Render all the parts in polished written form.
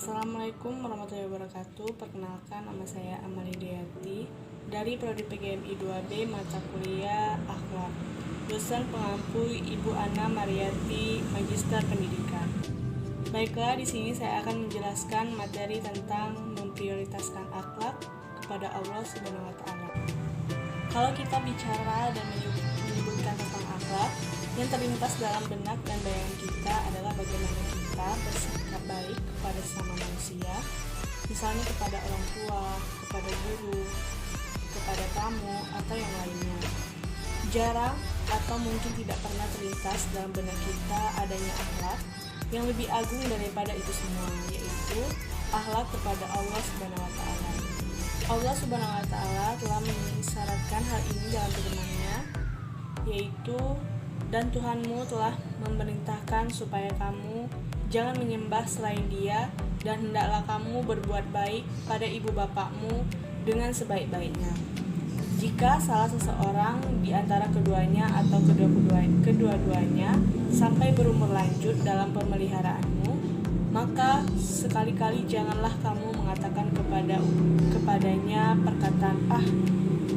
Assalamualaikum warahmatullahi wabarakatuh. Perkenalkan, nama saya Amali Deyati dari Prodi PGMI 2B mata kuliah Akhlak. Dosen pengampu Ibu Ana Mariati, Magister Pendidikan. Baiklah, di sini saya akan menjelaskan materi tentang memprioritaskan akhlak kepada Allah Subhanahu wa taala. Kalau kita bicara dan menyebutkan tentang akhlak, yang terlintas dalam benak dan bayangan kita adalah bagaimana kita bersikap baik kepada sesama manusia, misalnya kepada orang tua, kepada guru, kepada tamu, atau yang lainnya. Jarang atau mungkin tidak pernah terlintas dalam benak kita adanya akhlak yang lebih agung daripada itu semua, yaitu akhlak kepada Allah Subhanahu wa taala. Allah Subhanahu wa taala telah mengisyaratkan hal ini dalam firman-Nya, yaitu dan Tuhanmu telah memerintahkan supaya kamu jangan menyembah selain Dia, dan hendaklah kamu berbuat baik pada ibu bapakmu dengan sebaik-baiknya. Jika salah seseorang di antara keduanya atau kedua-duanya sampai berumur lanjut dalam pemeliharaanmu, maka sekali-kali janganlah kamu mengatakan kepadanya perkataan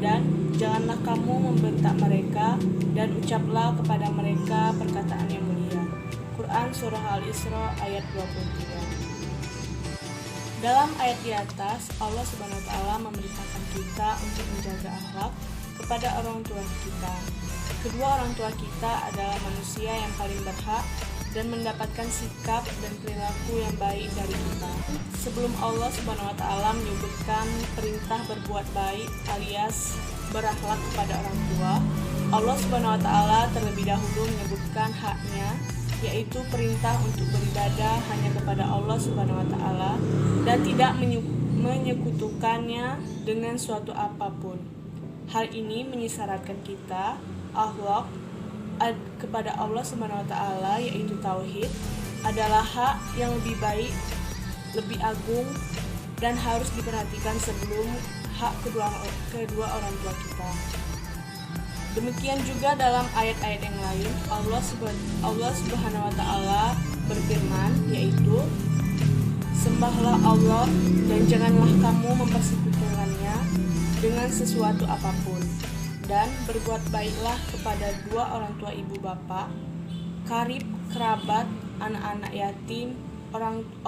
dan janganlah kamu membentak mereka, dan ucaplah kepada mereka perkataan yang mulia. Quran Surah Al-Isra ayat 23. Dalam ayat di atas, Allah Subhanahu wa taala memerintahkan kita untuk menjaga akhlak kepada orang tua kita. Kedua orang tua kita adalah manusia yang paling berhak dan mendapatkan sikap dan perilaku yang baik dari kita. Sebelum Allah Subhanahu wa taala menyebutkan perintah berbuat baik alias berakhlak kepada orang tua, Allah Subhanahu wa taala terlebih dahulu menyebutkan haknya, yaitu perintah untuk beribadah hanya kepada Allah Subhanahu wa taala dan tidak menyekutukannya dengan suatu apapun. Hal ini mengisyaratkan kita akhlak kepada Allah Subhanahu wa taala, yaitu tauhid, adalah hak yang lebih baik, lebih agung, dan harus diperhatikan sebelum hak kedua orang tua kita. Demikian juga dalam ayat-ayat yang lain, Allah Subhanahu wa taala berfirman, yaitu sembahlah Allah dan janganlah kamu mempersekutukannya dengan sesuatu apapun, dan berbuat baiklah kepada dua orang tua ibu bapak, karib, kerabat, anak-anak yatim,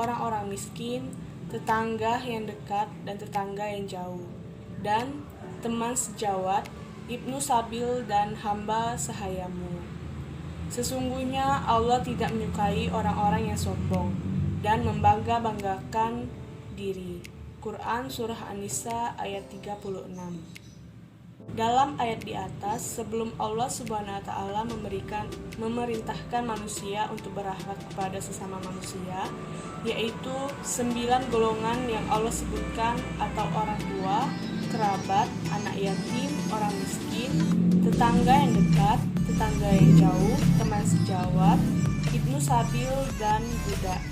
orang-orang miskin, tetangga yang dekat dan tetangga yang jauh, dan teman sejawat, ibnu sabil, dan hamba sahayamu. Sesungguhnya Allah tidak menyukai orang-orang yang sombong dan membangga-banggakan diri. Quran Surah An-Nisa ayat 36. Dalam ayat di atas, sebelum Allah Subhanahu wa taala memerintahkan manusia untuk berakhlak kepada sesama manusia, yaitu 9 golongan yang Allah sebutkan, atau orang tua, kerabat, anak yatim, orang miskin, tetangga yang dekat, tetangga yang jauh, teman sejawat, ibnu sabil, dan budak.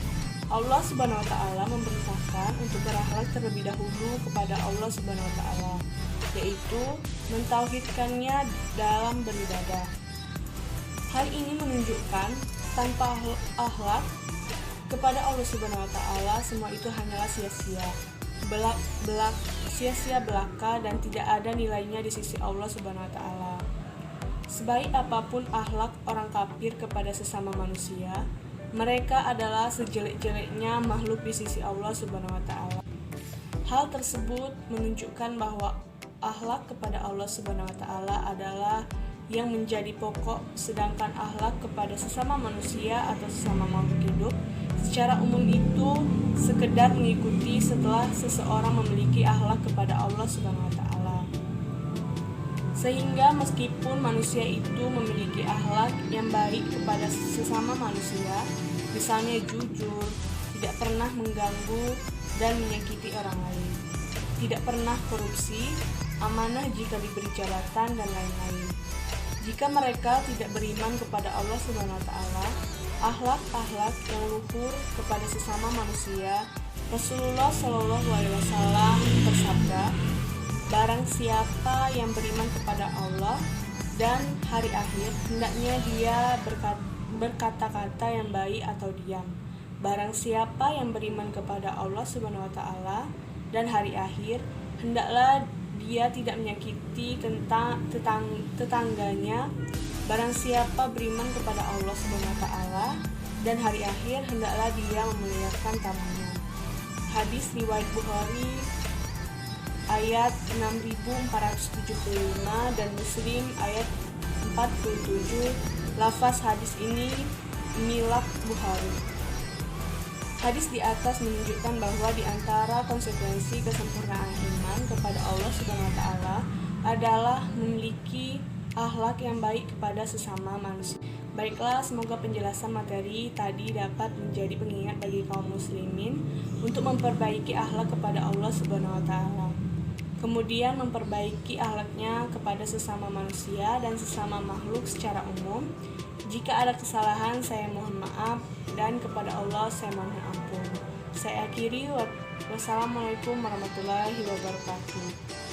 Allah Subhanahu wa taala memerintahkan untuk berakhlak terlebih dahulu kepada Allah Subhanahu wa taala, yaitu mentauhidkannya dalam beribadah. Hal ini menunjukkan tanpa akhlak kepada Allah Subhanahu wa taala, semua itu hanyalah sia-sia belaka dan tidak ada nilainya di sisi Allah Subhanahu wa taala. Sebaik apapun akhlak orang kafir kepada sesama manusia, mereka adalah sejelek-jeleknya makhluk di sisi Allah Subhanahu wa taala. Hal tersebut menunjukkan bahwa akhlak kepada Allah Subhanahu wa taala adalah yang menjadi pokok, sedangkan akhlak kepada sesama manusia atau sesama makhluk hidup secara umum itu sekedar mengikuti setelah seseorang memiliki akhlak kepada Allah Subhanahu wa taala. Sehingga meskipun manusia itu memiliki akhlak yang baik kepada sesama manusia, misalnya jujur, tidak pernah mengganggu dan menyakiti orang lain, tidak pernah korupsi, amanah jika diberi jabatan, dan lain-lain. Jika mereka tidak beriman kepada Allah Subhanahu wa taala, akhlak-akhlak yang luhur kepada sesama manusia, Rasulullah Shallallahu alaihi wasallam bersabda, barang siapa yang beriman kepada Allah dan hari akhir, hendaknya dia berkata-kata yang baik atau diam, Barang siapa yang beriman kepada Allah Subhanahu wa taala dan hari akhir, hendaklah dia tidak menyakiti tetangganya. Barang siapa beriman kepada Allah Subhanahu wa taala dan hari akhir, hendaklah dia memuliakan tamunya. Hadis riwayat Bukhari ayat 6475 dan Muslim ayat 47. Lafaz hadis ini milik Bukhari. Hadis di atas menunjukkan bahwa di antara konsekuensi kesempurnaan iman kepada Allah Subhanahu wa taala adalah memiliki akhlak yang baik kepada sesama manusia. Baiklah, semoga penjelasan materi tadi dapat menjadi pengingat bagi kaum muslimin untuk memperbaiki akhlak kepada Allah Subhanahu wa taala. Kemudian memperbaiki akhlaknya kepada sesama manusia dan sesama makhluk secara umum. Jika ada kesalahan, saya mohon maaf, dan kepada Allah saya mohon ampun. Saya akhiri, wassalamualaikum warahmatullahi wabarakatuh.